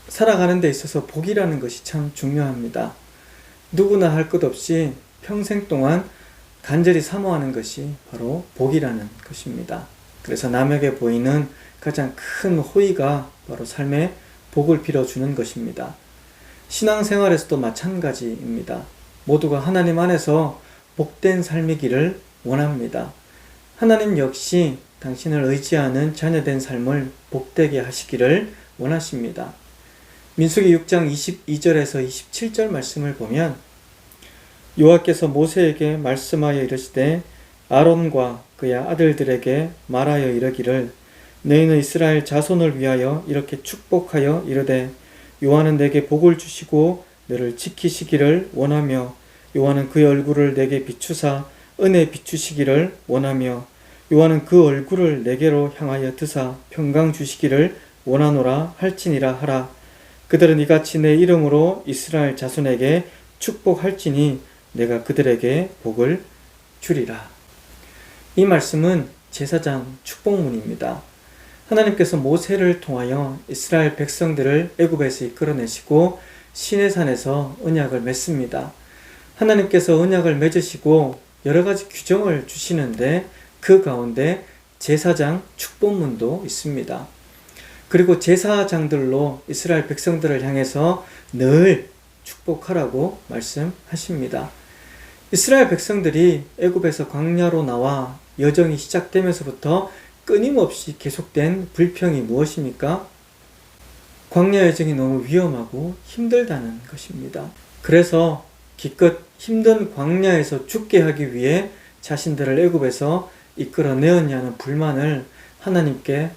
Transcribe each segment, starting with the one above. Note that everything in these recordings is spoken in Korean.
살아가는 데 있어서 복이라는 것이 참 중요합니다. 누구나 할 것 없이 평생 동안 간절히 사모하는 것이 바로 복이라는 것입니다. 그래서 남에게 보이는 가장 큰 호의가 바로 삶에 복을 빌어주는 것입니다. 신앙생활에서도 마찬가지입니다. 모두가 하나님 안에서 복된 삶이기를 원합니다. 하나님 역시 당신을 의지하는 자녀된 삶을 복되게 하시기를 원하십니다. 민수기 6장 22절에서 27절 말씀을 보면 여호와께서 모세에게 말씀하여 이르시되 아론과 그의 아들들에게 말하여 이르기를 너희는 이스라엘 자손을 위하여 이렇게 축복하여 이르되 여호와는 내게 복을 주시고 너를 지키시기를 원하며 여호와는 그의 얼굴을 내게 비추사 은혜 비추시기를 원하며 여호와는 그 얼굴을 내게로 향하여 드사 평강 주시기를 원하노라 할지니라 하라. 그들은 이같이 내 이름으로 이스라엘 자손에게 축복할지니 내가 그들에게 복을 주리라. 이 말씀은 제사장 축복문입니다. 하나님께서 모세를 통하여 이스라엘 백성들을 애굽에서 이끌어내시고 시내산에서 언약을 맺습니다. 하나님께서 언약을 맺으시고 여러 가지 규정을 주시는데 그 가운데 제사장 축복문도 있습니다. 그리고 제사장들로 이스라엘 백성들을 향해서 늘 축복하라고 말씀하십니다. 이스라엘 백성들이 애굽에서 광야로 나와 여정이 시작되면서부터 끊임없이 계속된 불평이 무엇입니까? 광야 여정이 너무 위험하고 힘들다는 것입니다. 그래서 기껏 힘든 광야에서 죽게 하기 위해 자신들을 애굽에서 이끌어내었냐는 불만을 하나님께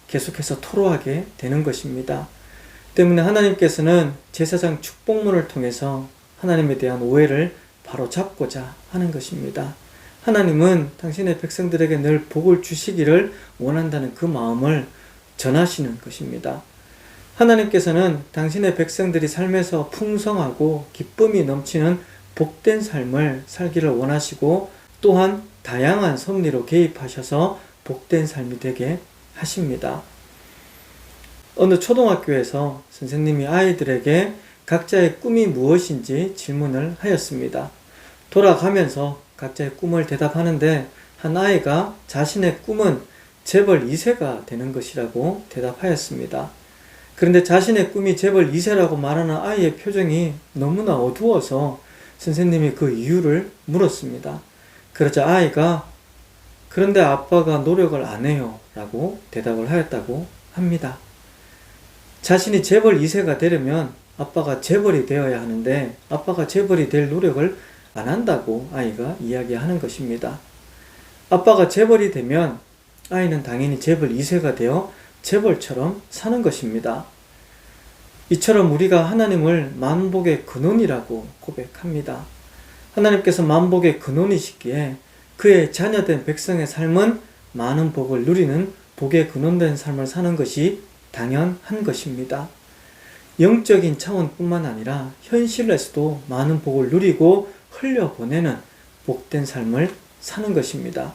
계속해서 토로하게 되는 것입니다. 때문에 하나님께서는 제사장 축복문을 통해서 하나님에 대한 오해를 바로잡고자 하는 것입니다. 하나님은 당신의 백성들에게 늘 복을 주시기를 원한다는 그 마음을 전하시는 것입니다. 하나님께서는 당신의 백성들이 삶에서 풍성하고 기쁨이 넘치는 복된 삶을 살기를 원하시고 또한 다양한 섭리로 개입하셔서 복된 삶이 되게 하십니다. 어느 초등학교에서 선생님이 아이들에게 각자의 꿈이 무엇인지 질문을 하였습니다. 돌아가면서 각자의 꿈을 대답하는데 한 아이가 자신의 꿈은 재벌 2세가 되는 것이라고 대답하였습니다. 그런데 자신의 꿈이 재벌 2세라고 말하는 아이의 표정이 너무나 어두워서 선생님이 그 이유를 물었습니다. 그러자 아이가 그런데 아빠가 노력을 안 해요 라고 대답을 하였다고 합니다. 자신이 재벌 2세가 되려면 아빠가 재벌이 되어야 하는데 아빠가 재벌이 될 노력을 안 한다고 아이가 이야기하는 것입니다. 아빠가 재벌이 되면 아이는 당연히 재벌 2세가 되어 재벌처럼 사는 것입니다. 이처럼 우리가 하나님을 만복의 근원이라고 고백합니다. 하나님께서 만복의 근원이시기에 그의 자녀된 백성의 삶은 많은 복을 누리는 복의 근원된 삶을 사는 것이 당연한 것입니다. 영적인 차원뿐만 아니라 현실에서도 많은 복을 누리고 흘려보내는 복된 삶을 사는 것입니다.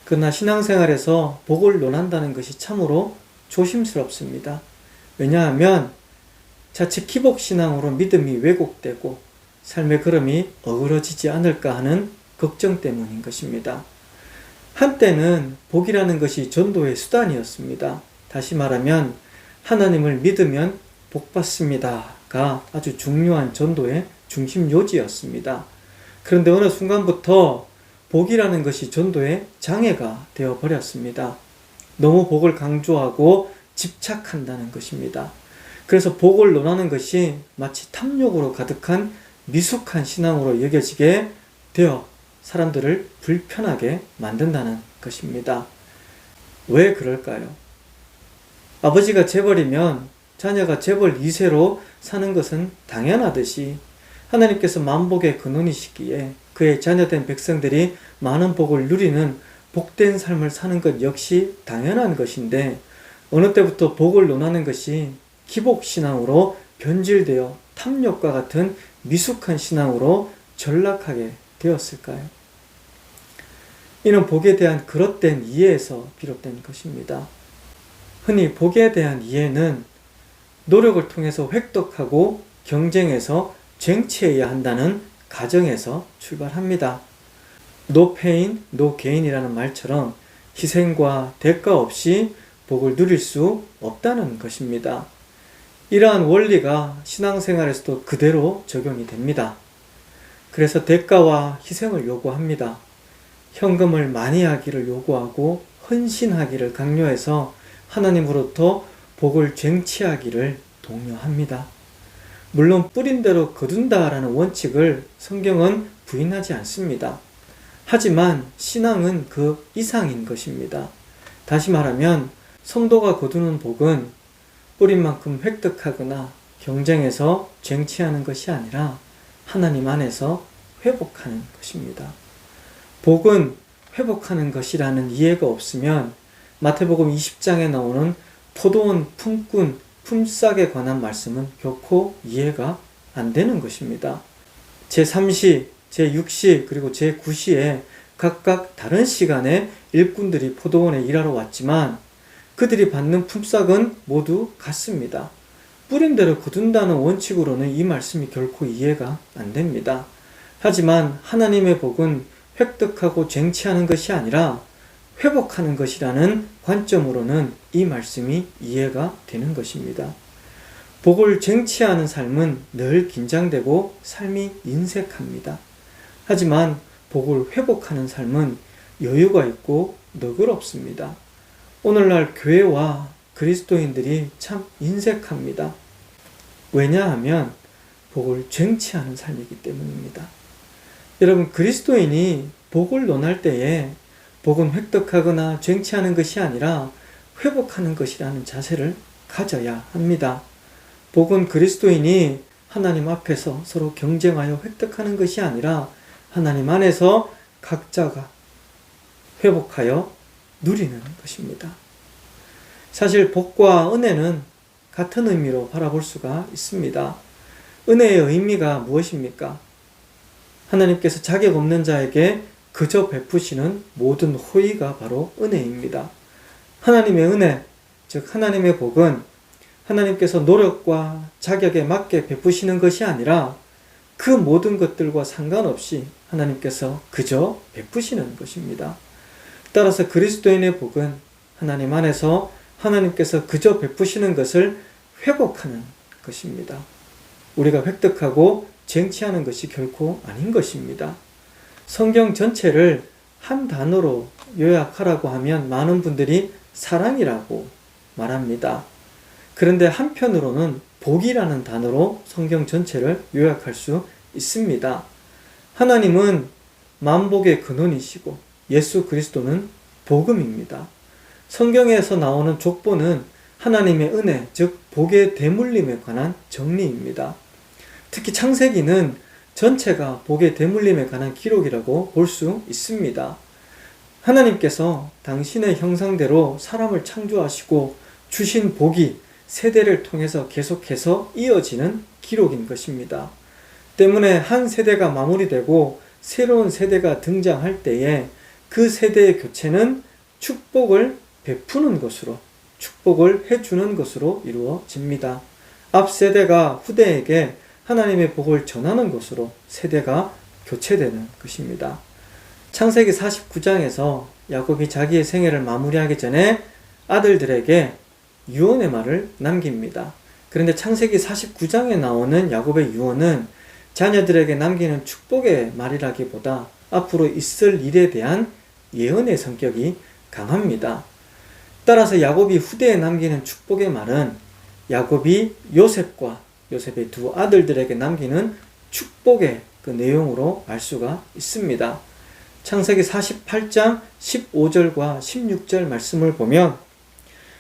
그러나 신앙생활에서 복을 논한다는 것이 참으로 조심스럽습니다. 왜냐하면 자칫 기복신앙으로 믿음이 왜곡되고 삶의 걸음이 어그러지지 않을까 하는 걱정 때문인 것입니다. 한때는 복이라는 것이 전도의 수단이었습니다. 다시 말하면 하나님을 믿으면 복받습니다가 아주 중요한 전도의 중심 요지였습니다. 그런데 어느 순간부터 복이라는 것이 전도의 장애가 되어버렸습니다. 너무 복을 강조하고 집착한다는 것입니다. 그래서 복을 논하는 것이 마치 탐욕으로 가득한 미숙한 신앙으로 여겨지게 되어 사람들을 불편하게 만든다는 것입니다. 왜 그럴까요? 아버지가 재벌이면 자녀가 재벌 2세로 사는 것은 당연하듯이 하나님께서 만복의 근원이시기에 그의 자녀된 백성들이 많은 복을 누리는 복된 삶을 사는 것 역시 당연한 것인데 어느 때부터 복을 논하는 것이 기복신앙으로 변질되어 탐욕과 같은 미숙한 신앙으로 전락하게 되었을까요? 이는 복에 대한 그릇된 이해에서 비롯된 것입니다. 흔히 복에 대한 이해는 노력을 통해서 획득하고 경쟁해서 쟁취해야 한다는 가정에서 출발합니다. No pain, no gain이라는 말처럼 희생과 대가 없이 복을 누릴 수 없다는 것입니다. 이러한 원리가 신앙생활에서도 그대로 적용이 됩니다. 그래서 대가와 희생을 요구합니다. 현금을 많이 하기를 요구하고 헌신하기를 강요해서 하나님으로부터 복을 쟁취하기를 독려합니다. 물론 뿌린 대로 거둔다라는 원칙을 성경은 부인하지 않습니다. 하지만 신앙은 그 이상인 것입니다. 다시 말하면 성도가 거두는 복은 뿌린 만큼 획득하거나 경쟁해서 쟁취하는 것이 아니라 하나님 안에서 회복하는 것입니다. 복은 회복하는 것이라는 이해가 없으면 마태복음 20장에 나오는 포도원 품꾼, 품삯에 관한 말씀은 결코 이해가 안 되는 것입니다. 제3시, 제6시, 그리고 제9시에 각각 다른 시간에 일꾼들이 포도원에 일하러 왔지만 그들이 받는 품삯은 모두 같습니다. 뿌린 대로 거둔다는 원칙으로는 이 말씀이 결코 이해가 안 됩니다. 하지만 하나님의 복은 획득하고 쟁취하는 것이 아니라 회복하는 것이라는 관점으로는 이 말씀이 이해가 되는 것입니다. 복을 쟁취하는 삶은 늘 긴장되고 삶이 인색합니다. 하지만 복을 회복하는 삶은 여유가 있고 너그럽습니다. 오늘날 교회와 그리스도인들이 참 인색합니다. 왜냐하면 복을 쟁취하는 삶이기 때문입니다. 여러분, 그리스도인이 복을 논할 때에 복은 획득하거나 쟁취하는 것이 아니라 회복하는 것이라는 자세를 가져야 합니다. 복은 그리스도인이 하나님 앞에서 서로 경쟁하여 획득하는 것이 아니라 하나님 안에서 각자가 회복하여 누리는 것입니다. 사실 복과 은혜는 같은 의미로 바라볼 수가 있습니다. 은혜의 의미가 무엇입니까? 하나님께서 자격 없는 자에게 그저 베푸시는 모든 호의가 바로 은혜입니다. 하나님의 은혜, 즉 하나님의 복은 하나님께서 노력과 자격에 맞게 베푸시는 것이 아니라 그 모든 것들과 상관없이 하나님께서 그저 베푸시는 것입니다. 따라서 그리스도인의 복은 하나님 안에서 하나님께서 그저 베푸시는 것을 회복하는 것입니다. 우리가 획득하고 쟁취하는 것이 결코 아닌 것입니다. 성경 전체를 한 단어로 요약하라고 하면 많은 분들이 사랑이라고 말합니다. 그런데 한편으로는 복이라는 단어로 성경 전체를 요약할 수 있습니다. 하나님은 만복의 근원이시고 예수 그리스도는 복음입니다. 성경에서 나오는 족보는 하나님의 은혜, 즉 복의 대물림에 관한 정리입니다. 특히 창세기는 전체가 복의 대물림에 관한 기록이라고 볼 수 있습니다. 하나님께서 당신의 형상대로 사람을 창조하시고 주신 복이 세대를 통해서 계속해서 이어지는 기록인 것입니다. 때문에 한 세대가 마무리되고 새로운 세대가 등장할 때에 그 세대의 교체는 축복을 베푸는 것으로, 축복을 해주는 것으로 이루어집니다. 앞 세대가 후대에게 하나님의 복을 전하는 것으로 세대가 교체되는 것입니다. 창세기 49장에서 야곱이 자기의 생애를 마무리하기 전에 아들들에게 유언의 말을 남깁니다. 그런데 창세기 49장에 나오는 야곱의 유언은 자녀들에게 남기는 축복의 말이라기보다 앞으로 있을 일에 대한 예언의 성격이 강합니다. 따라서 야곱이 후대에 남기는 축복의 말은 야곱이 요셉의 두 아들들에게 남기는 축복의 그 내용으로 알 수가 있습니다. 창세기 48장 15절과 16절 말씀을 보면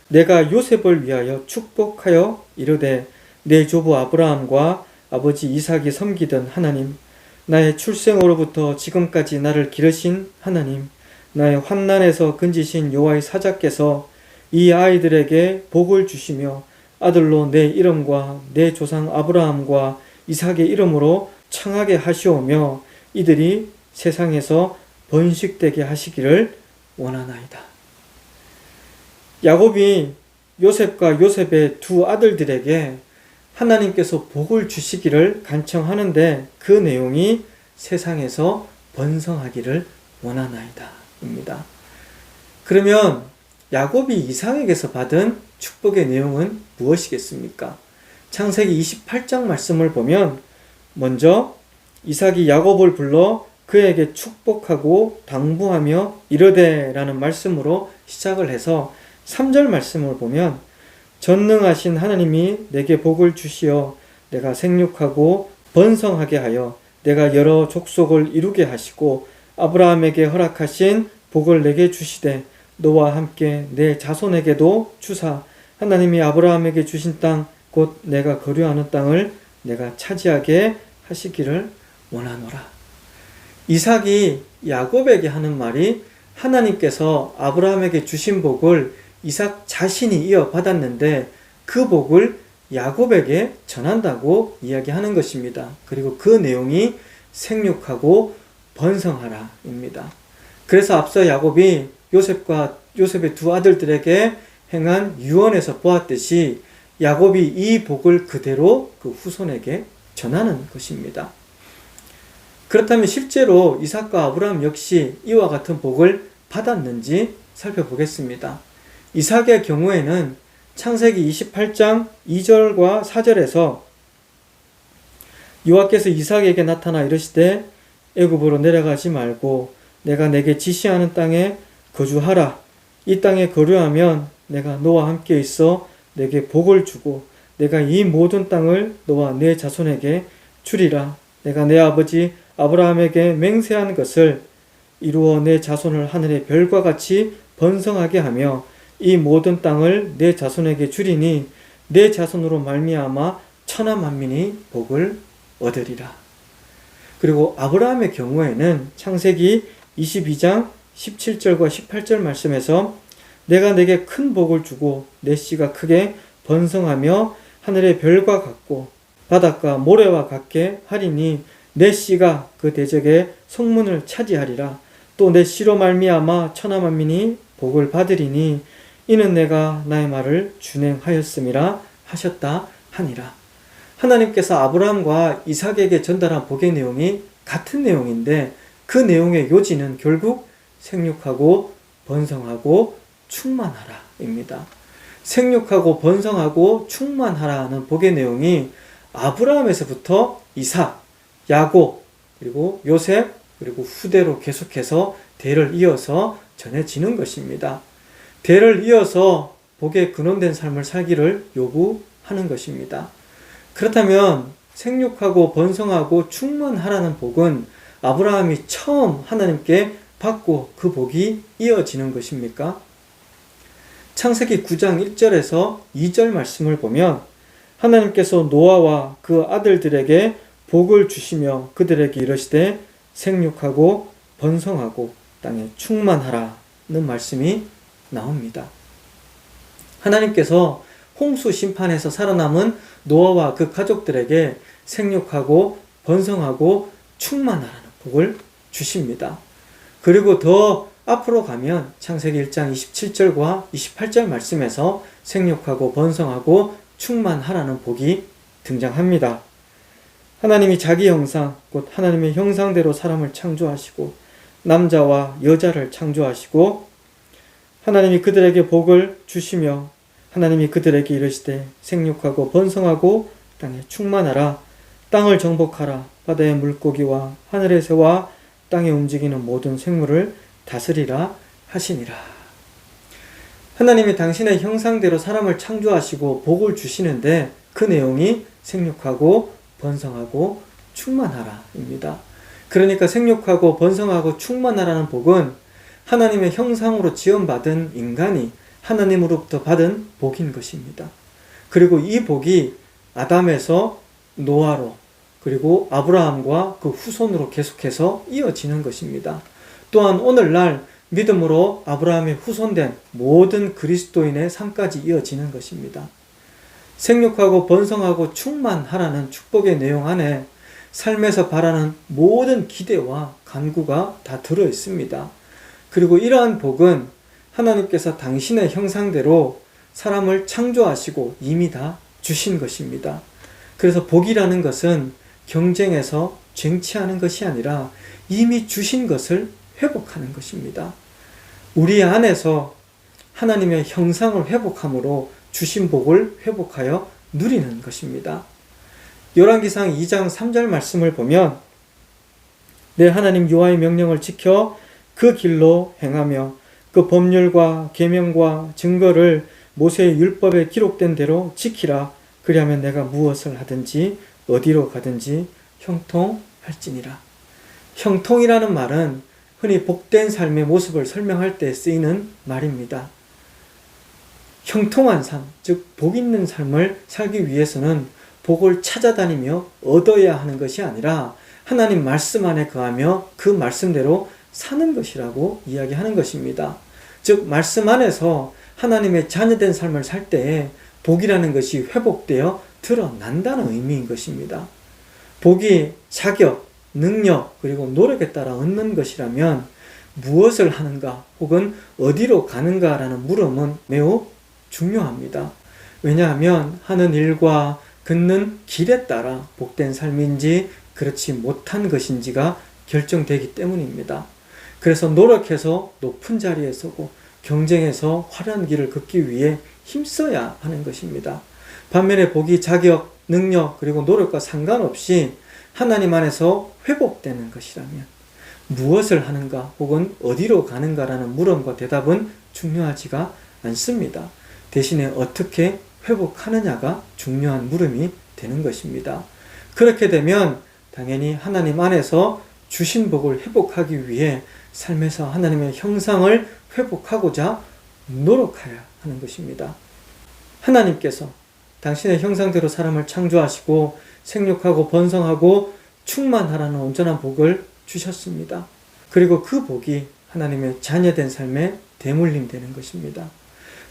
내가 요셉을 위하여 축복하여 이르되 내 조부 아브라함과 아버지 이삭이 섬기던 하나님, 나의 출생으로부터 지금까지 나를 기르신 하나님, 나의 환난에서 건지신 여호와의 사자께서 이 아이들에게 복을 주시며 아들로 내 이름과 내 조상 아브라함과 이삭의 이름으로 청하게 하시오며 이들이 세상에서 번식되게 하시기를 원하나이다. 야곱이 요셉과 요셉의 두 아들들에게 하나님께서 복을 주시기를 간청하는데 그 내용이 세상에서 번성하기를 원하나이다 입니다. 그러면 야곱이 이삭에게서 받은 축복의 내용은 무엇이겠습니까? 창세기 28장 말씀을 보면 먼저 이삭이 야곱을 불러 그에게 축복하고 당부하며 이르되 라는 말씀으로 시작을 해서 3절 말씀을 보면 전능하신 하나님이 내게 복을 주시어 내가 생육하고 번성하게 하여 내가 여러 족속을 이루게 하시고 아브라함에게 허락하신 복을 내게 주시되 너와 함께 내 자손에게도 주사 하나님이 아브라함에게 주신 땅 곧 내가 거류하는 땅을 내가 차지하게 하시기를 원하노라. 이삭이 야곱에게 하는 말이 하나님께서 아브라함에게 주신 복을 이삭 자신이 이어받았는데 그 복을 야곱에게 전한다고 이야기하는 것입니다. 그리고 그 내용이 생육하고 번성하라 입니다. 그래서 앞서 야곱이 요셉의 두 아들들에게 행한 유언에서 보았듯이 야곱이 이 복을 그대로 그 후손에게 전하는 것입니다. 그렇다면 실제로 이삭과 아브라함 역시 이와 같은 복을 받았는지 살펴보겠습니다. 이삭의 경우에는 창세기 28장 2절과 4절에서 여호와께서 이삭에게 나타나 이르시되 애굽으로 내려가지 말고 내가 내게 지시하는 땅에 거주하라. 이 땅에 거류하면 내가 너와 함께 있어 내게 복을 주고 내가 이 모든 땅을 너와 내 자손에게 주리라. 내가 내 아버지 아브라함에게 맹세한 것을 이루어 내 자손을 하늘의 별과 같이 번성하게 하며 이 모든 땅을 내 자손에게 주리니 내 자손으로 말미암아 천하 만민이 복을 얻으리라. 그리고 아브라함의 경우에는 창세기 22장 17절과 18절 말씀에서 내가 내게 큰 복을 주고 내 씨가 크게 번성하며 하늘의 별과 같고 바닷가 모래와 같게 하리니 내 씨가 그 대적의 성문을 차지하리라. 또 내 씨로 말미암아 천하 만민이 복을 받으리니 이는 내가 나의 말을 준행하였음이라 하셨다 하니라. 하나님께서 아브라함과 이삭에게 전달한 복의 내용이 같은 내용인데 그 내용의 요지는 결국 생육하고 번성하고 충만하라 입니다. 생육하고 번성하고 충만하라는 복의 내용이 아브라함에서부터 이삭, 야곱, 그리고 요셉, 그리고 후대로 계속해서 대를 이어서 전해지는 것입니다. 대를 이어서 복에 근원된 삶을 살기를 요구하는 것입니다. 그렇다면 생육하고 번성하고 충만하라는 복은 아브라함이 처음 하나님께 받고 그 복이 이어지는 것입니까? 창세기 9장 1절에서 2절 말씀을 보면 하나님께서 노아와 그 아들들에게 복을 주시며 그들에게 이르시되 생육하고 번성하고 땅에 충만하라는 말씀이 나옵니다. 하나님께서 홍수 심판에서 살아남은 노아와 그 가족들에게 생육하고 번성하고 충만하라는 복을 주십니다. 그리고 더 앞으로 가면 창세기 1장 27절과 28절 말씀에서 생육하고 번성하고 충만하라는 복이 등장합니다. 하나님이 자기 형상, 곧 하나님의 형상대로 사람을 창조하시고 남자와 여자를 창조하시고 하나님이 그들에게 복을 주시며 하나님이 그들에게 이르시되 생육하고 번성하고 땅에 충만하라. 땅을 정복하라. 바다의 물고기와 하늘의 새와 땅에 움직이는 모든 생물을 다스리라 하시니라. 하나님이 당신의 형상대로 사람을 창조하시고 복을 주시는데 그 내용이 생육하고 번성하고 충만하라 입니다. 그러니까 생육하고 번성하고 충만하라는 복은 하나님의 형상으로 지음받은 인간이 하나님으로부터 받은 복인 것입니다. 그리고 이 복이 아담에서 노아로 그리고 아브라함과 그 후손으로 계속해서 이어지는 것입니다. 또한 오늘날 믿음으로 아브라함의 후손된 모든 그리스도인의 삶까지 이어지는 것입니다. 생육하고 번성하고 충만하라는 축복의 내용 안에 삶에서 바라는 모든 기대와 간구가 다 들어 있습니다. 그리고 이러한 복은 하나님께서 당신의 형상대로 사람을 창조하시고 이미 다 주신 것입니다. 그래서 복이라는 것은 경쟁해서 쟁취하는 것이 아니라 이미 주신 것을 회복하는 것입니다. 우리 안에서 하나님의 형상을 회복함으로 주신 복을 회복하여 누리는 것입니다. 열왕기상 2장 3절 말씀을 보면 내 하나님 여호와의 명령을 지켜 그 길로 행하며 그 법률과 계명과 증거를 모세의 율법에 기록된 대로 지키라. 그리하면 내가 무엇을 하든지 어디로 가든지 형통할지니라. 형통이라는 말은 흔히 복된 삶의 모습을 설명할 때 쓰이는 말입니다. 형통한 삶, 즉 복 있는 삶을 살기 위해서는 복을 찾아다니며 얻어야 하는 것이 아니라 하나님 말씀 안에 거하며 그 말씀대로 사는 것이라고 이야기하는 것입니다. 즉 말씀 안에서 하나님의 자녀된 삶을 살 때에 복이라는 것이 회복되어 드러난다는 의미인 것입니다. 복이 자격, 능력, 그리고 노력에 따라 얻는 것이라면 무엇을 하는가 혹은 어디로 가는가라는 물음은 매우 중요합니다. 왜냐하면 하는 일과 걷는 길에 따라 복된 삶인지 그렇지 못한 것인지가 결정되기 때문입니다. 그래서 노력해서 높은 자리에 서고 경쟁해서 화려한 길을 걷기 위해 힘써야 하는 것입니다. 반면에 복이 자격, 능력, 그리고 노력과 상관없이 하나님 안에서 회복되는 것이라면 무엇을 하는가 혹은 어디로 가는가라는 물음과 대답은 중요하지가 않습니다. 대신에 어떻게 회복하느냐가 중요한 물음이 되는 것입니다. 그렇게 되면 당연히 하나님 안에서 주신 복을 회복하기 위해 삶에서 하나님의 형상을 회복하고자 노력해야 하는 것입니다. 하나님께서 당신의 형상대로 사람을 창조하시고 생육하고 번성하고 충만하라는 온전한 복을 주셨습니다. 그리고 그 복이 하나님의 자녀된 삶에 대물림 되는 것입니다.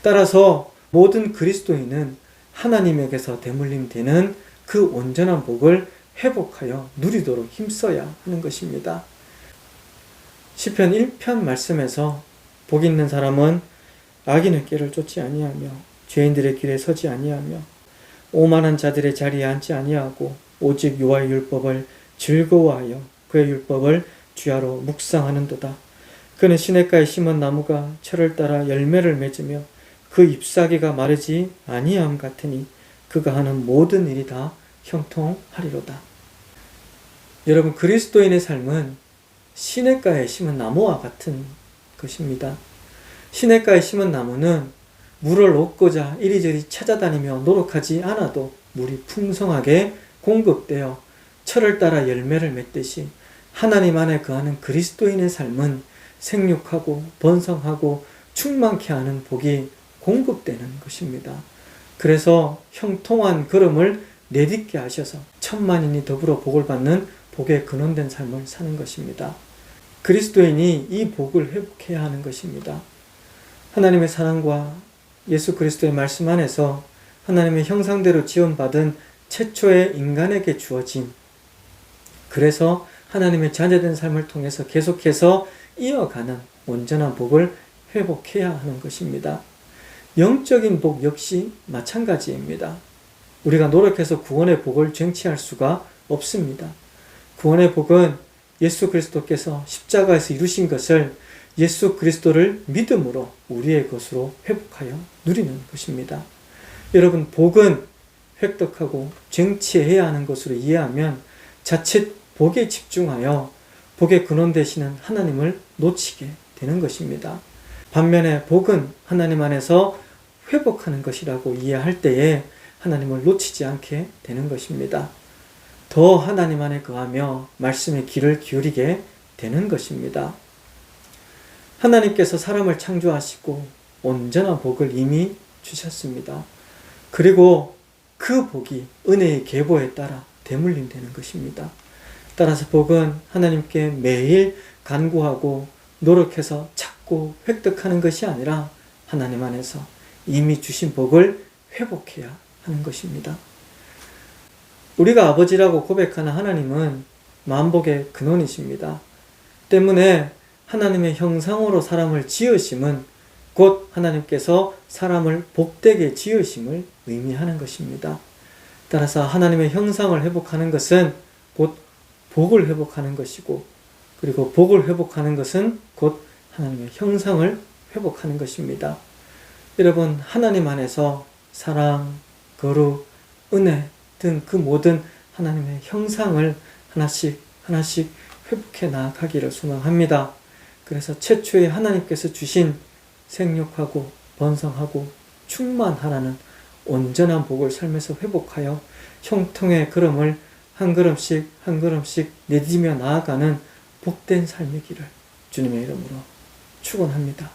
따라서 모든 그리스도인은 하나님에게서 대물림 되는 그 온전한 복을 회복하여 누리도록 힘써야 하는 것입니다. 시편 1편 말씀에서 복 있는 사람은 악인의 꾀를 쫓지 아니하며 죄인들의 길에 서지 아니하며 오만한 자들의 자리에 앉지 아니하고 오직 여호와의 율법을 즐거워하여 그의 율법을 주야로 묵상하는도다. 그는 시냇가에 심은 나무가 철을 따라 열매를 맺으며 그 잎사귀가 마르지 아니함 같으니 그가 하는 모든 일이 다 형통하리로다. 여러분, 그리스도인의 삶은 시냇가에 심은 나무와 같은 것입니다. 시냇가에 심은 나무는 물을 얻고자 이리저리 찾아다니며 노력하지 않아도 물이 풍성하게 공급되어 철을 따라 열매를 맺듯이 하나님 안에 거하는 그리스도인의 삶은 생육하고 번성하고 충만케 하는 복이 공급되는 것입니다. 그래서 형통한 걸음을 내딛게 하셔서 천만인이 더불어 복을 받는 복의 근원된 삶을 사는 것입니다. 그리스도인이 이 복을 회복해야 하는 것입니다. 하나님의 사랑과 예수 그리스도의 말씀 안에서 하나님의 형상대로 지원받은 최초의 인간에게 주어진, 그래서 하나님의 자녀된 삶을 통해서 계속해서 이어가는 온전한 복을 회복해야 하는 것입니다. 영적인 복 역시 마찬가지입니다. 우리가 노력해서 구원의 복을 쟁취할 수가 없습니다. 구원의 복은 예수 그리스도께서 십자가에서 이루신 것을 예수 그리스도를 믿음으로 우리의 것으로 회복하여 누리는 것입니다. 여러분, 복은 획득하고 쟁취해야 하는 것으로 이해하면 자칫 복에 집중하여 복의 근원 되시는 하나님을 놓치게 되는 것입니다. 반면에 복은 하나님 안에서 회복하는 것이라고 이해할 때에 하나님을 놓치지 않게 되는 것입니다. 더 하나님 안에 거하며 말씀에 귀를 기울이게 되는 것입니다. 하나님께서 사람을 창조하시고 온전한 복을 이미 주셨습니다. 그리고 그 복이 은혜의 계보에 따라 대물림 되는 것입니다. 따라서 복은 하나님께 매일 간구하고 노력해서 찾고 획득하는 것이 아니라 하나님 안에서 이미 주신 복을 회복해야 하는 것입니다. 우리가 아버지라고 고백하는 하나님은 만복의 근원이십니다. 때문에 하나님의 형상으로 사람을 지으심은 곧 하나님께서 사람을 복되게 지으심을 의미하는 것입니다. 따라서 하나님의 형상을 회복하는 것은 곧 복을 회복하는 것이고, 그리고 복을 회복하는 것은 곧 하나님의 형상을 회복하는 것입니다. 여러분, 하나님 안에서 사랑, 거룩, 은혜 등 그 모든 하나님의 형상을 하나씩 하나씩 회복해 나아가기를 소망합니다. 그래서 최초에 하나님께서 주신 생육하고 번성하고 충만하라는 온전한 복을 삶에서 회복하여 형통의 걸음을 한 걸음씩 한 걸음씩 내디디며 나아가는 복된 삶이기를 주님의 이름으로 축원합니다.